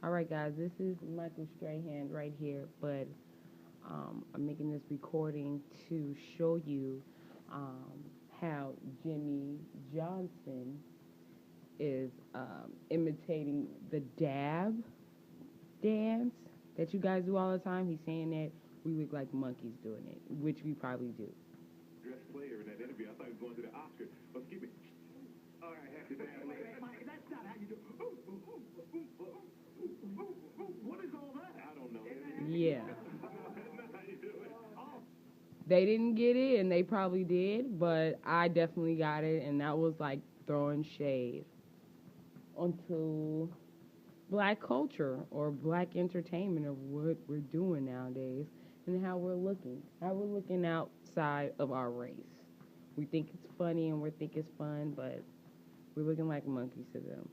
All right, guys, this is Michael Strahan right here, but I'm making this recording to show you how Jimmie Johnson is imitating the dab dance that you guys do all the time. He's saying that we look like monkeys doing it, which we probably do. Dress player in that interview. I thought he was going to the Oscar. But excuse me. All right, Mike, that's not how you do. What is all that? I don't know. Yeah. That's not how you do it. They didn't get it, and they probably did, but I definitely got it, and that was like throwing shade onto black culture or black entertainment of what we're doing nowadays and how we're looking outside of our race. We think it's funny and we think it's fun, but we're looking like monkeys to them.